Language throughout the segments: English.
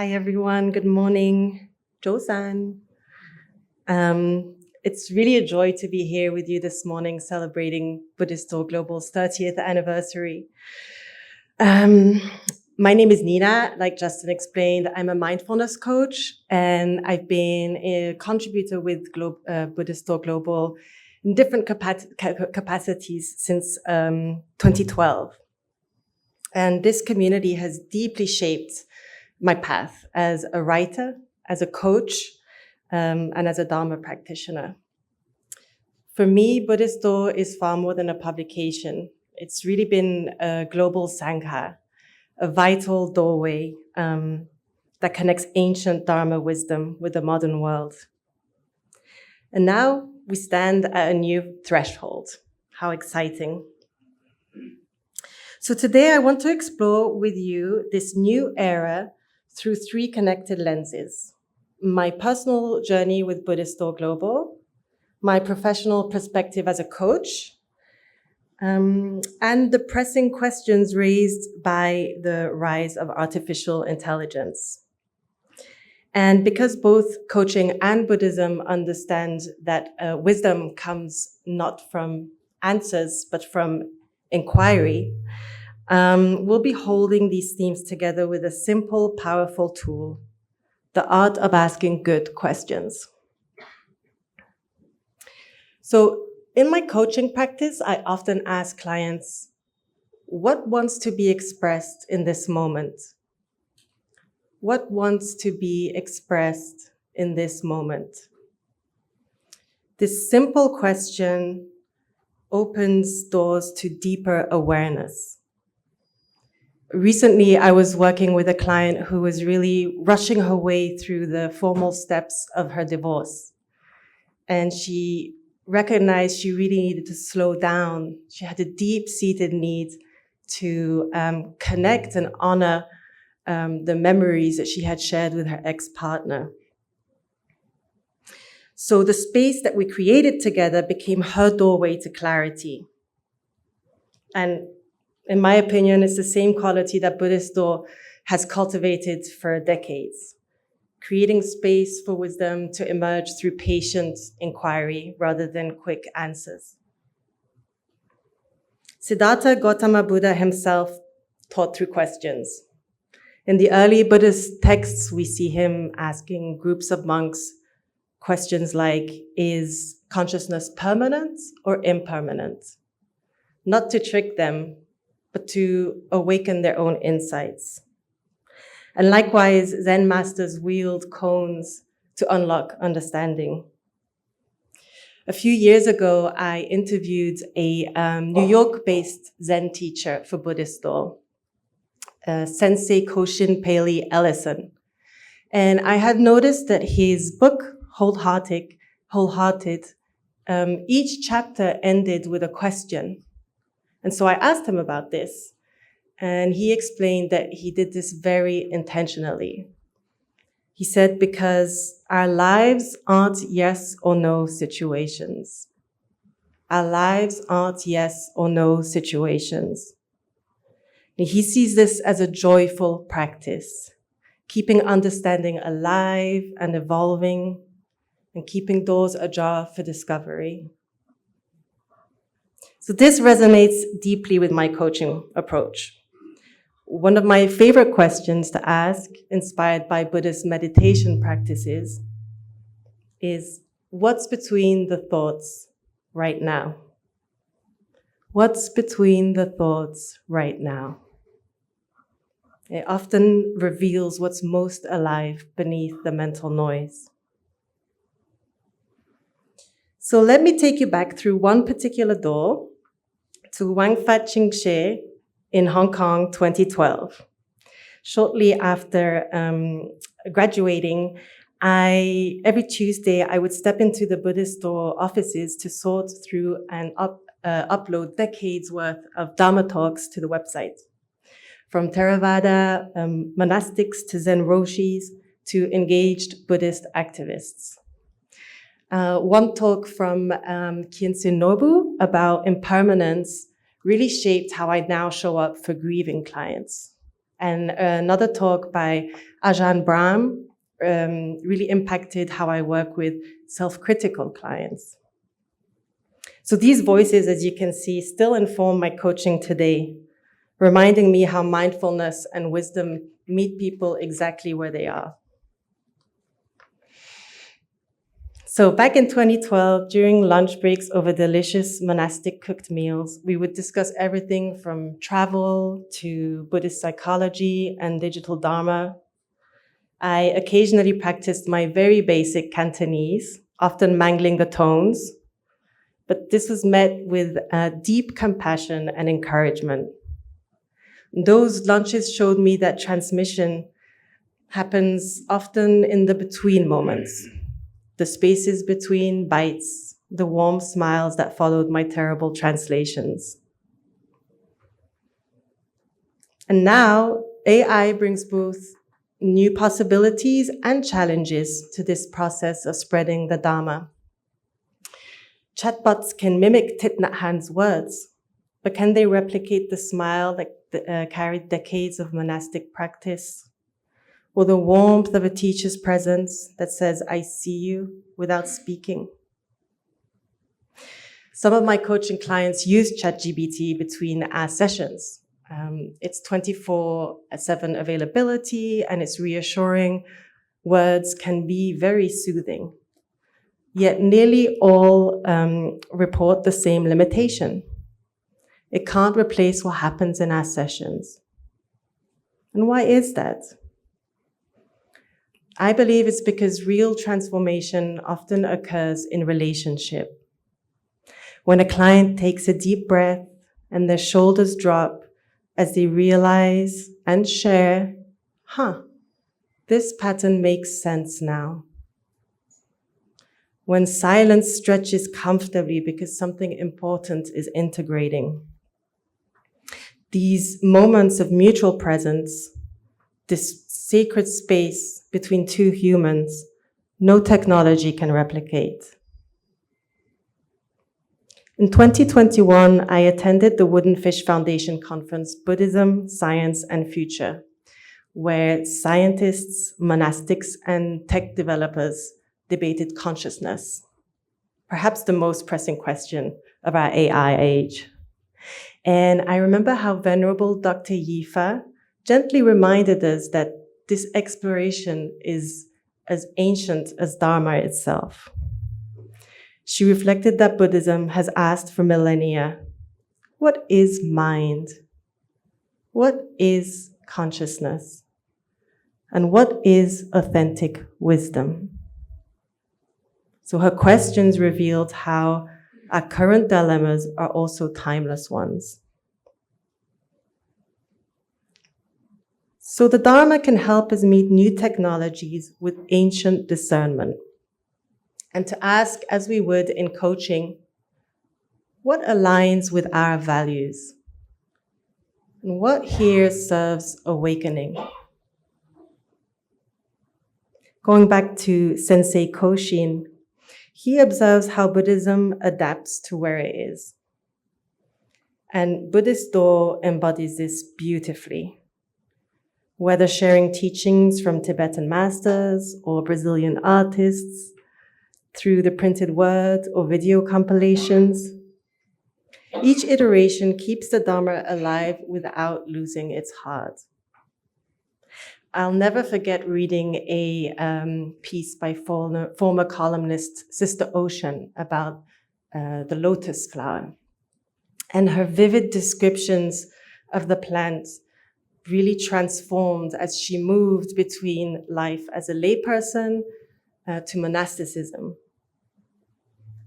Hi, everyone. Good morning. Josan. It's really a joy to be here with you this morning, celebrating Buddhistdoor Global's 30th anniversary. My name is Nina. Like Justin explained, I'm a mindfulness coach, and I've been a contributor with Buddhistdoor Global in different capacities since 2012. And this community has deeply shaped my path as a writer, as a coach, and as a Dharma practitioner. For me, Buddhistdoor is far more than a publication. It's really been a global sangha, a vital doorway that connects ancient Dharma wisdom with the modern world. And now we stand at a new threshold. How exciting. So today I want to explore with you this new era through three connected lenses: my personal journey with Buddhistdoor Global, my professional perspective as a coach, and the pressing questions raised by the rise of artificial intelligence. And because both coaching and Buddhism understand that wisdom comes not from answers, but from inquiry, we'll be holding these themes together with a simple, powerful tool: the art of asking good questions. So in my coaching practice, I often ask clients, what wants to be expressed in this moment? What wants to be expressed in this moment? This simple question opens doors to deeper awareness. Recently, I was working with a client who was really rushing her way through the formal steps of her divorce. And she recognized she really needed to slow down. She had a deep-seated need to connect and honor the memories that she had shared with her ex-partner. So the space that we created together became her doorway to clarity. And in my opinion, it's the same quality that Buddhistdoor has cultivated for decades, creating space for wisdom to emerge through patient inquiry rather than quick answers. Siddhartha Gautama Buddha himself taught through questions. In the early Buddhist texts, we see him asking groups of monks questions like, is consciousness permanent or impermanent? Not to trick them, but to awaken their own insights. And likewise, Zen masters wield koans to unlock understanding. A few years ago, I interviewed a New York-based Zen teacher for Buddhistdoor, Sensei Koshin Paley Ellison. And I had noticed that his book, Wholehearted, each chapter ended with a question. And so I asked him about this, and he explained that he did this very intentionally. He said, because our lives aren't yes or no situations. Our lives aren't yes or no situations. And he sees this as a joyful practice, keeping understanding alive and evolving, and keeping doors ajar for discovery. So this resonates deeply with my coaching approach. One of my favorite questions to ask, inspired by Buddhist meditation practices, is, what's between the thoughts right now? What's between the thoughts right now? It often reveals what's most alive beneath the mental noise. So let me take you back through one particular door to Wang Fat Ching She in Hong Kong, 2012. Shortly after graduating, every Tuesday, I would step into the Buddhistdoor offices to sort through and upload decades worth of Dharma talks to the website. From Theravada monastics to Zen Roshis to engaged Buddhist activists. One talk from Khyentse Nobu about impermanence really shaped how I now show up for grieving clients. And another talk by Ajahn Brahm really impacted how I work with self-critical clients. So these voices, as you can see, still inform my coaching today, reminding me how mindfulness and wisdom meet people exactly where they are. So back in 2012, during lunch breaks over delicious monastic cooked meals, we would discuss everything from travel to Buddhist psychology and digital Dharma. I occasionally practiced my very basic Cantonese, often mangling the tones, but this was met with deep compassion and encouragement. Those lunches showed me that transmission happens often in the between moments, the spaces between bites, the warm smiles that followed my terrible translations. And now AI brings both new possibilities and challenges to this process of spreading the Dharma. Chatbots can mimic Thich Nhat Hanh's words, but can they replicate the smile that carried decades of monastic practice? Or the warmth of a teacher's presence that says, I see you, without speaking? Some of my coaching clients use ChatGPT between our sessions. It's 24/7 availability, and it's reassuring. Words can be very soothing. Yet nearly all report the same limitation. It can't replace what happens in our sessions. And why is that? I believe it's because real transformation often occurs in relationship. When a client takes a deep breath and their shoulders drop as they realize and share, this pattern makes sense now. When silence stretches comfortably because something important is integrating. These moments of mutual presence, this sacred space between two humans, no technology can replicate. In 2021, I attended the Wooden Fish Foundation conference, Buddhism, Science, and Future, where scientists, monastics, and tech developers debated consciousness, perhaps the most pressing question of our AI age. And I remember how Venerable Dr. Yifa gently reminded us that this exploration is as ancient as Dharma itself. She reflected that Buddhism has asked for millennia, what is mind? What is consciousness? And what is authentic wisdom? So her questions revealed how our current dilemmas are also timeless ones. So the Dharma can help us meet new technologies with ancient discernment. And to ask, as we would in coaching, what aligns with our values? And what here serves awakening? Going back to Sensei Koshin, he observes how Buddhism adapts to where it is. And Buddhistdoor embodies this beautifully. Whether sharing teachings from Tibetan masters or Brazilian artists, through the printed word or video compilations, each iteration keeps the Dharma alive without losing its heart. I'll never forget reading a piece by former columnist Sister Ocean about the lotus flower. And her vivid descriptions of the plant really transformed as she moved between life as a layperson to monasticism.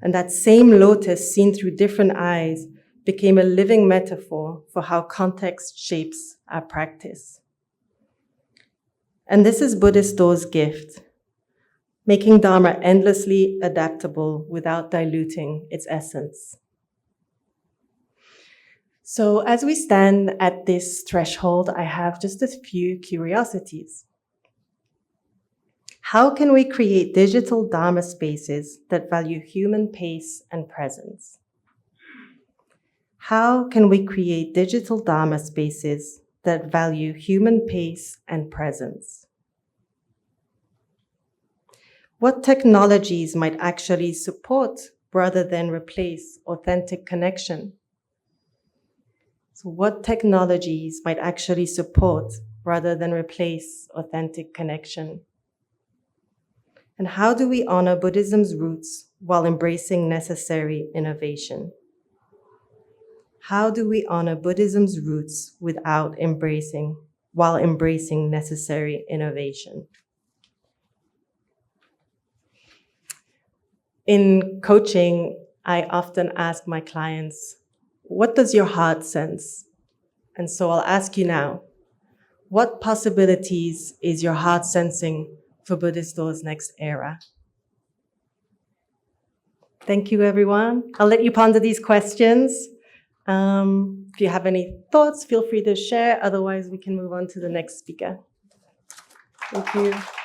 And that same lotus, seen through different eyes, became a living metaphor for how context shapes our practice. And this is Buddhistdoor's gift, making Dharma endlessly adaptable without diluting its essence. So as we stand at this threshold, I have just a few curiosities. How can we create digital Dharma spaces that value human pace and presence? How can we create digital Dharma spaces that that value human pace and presence? What technologies might actually support rather than replace authentic connection? So what technologies might actually support rather than replace authentic connection? And how do we honor Buddhism's roots while embracing necessary innovation? How do we honor Buddhism's roots while embracing necessary innovation? In coaching, I often ask my clients, what does your heart sense? And so I'll ask you now, what possibilities is your heart sensing for Buddhistdoor's next era? Thank you, everyone. I'll let you ponder these questions. If you have any thoughts, feel free to share. Otherwise, we can move on to the next speaker. Thank you.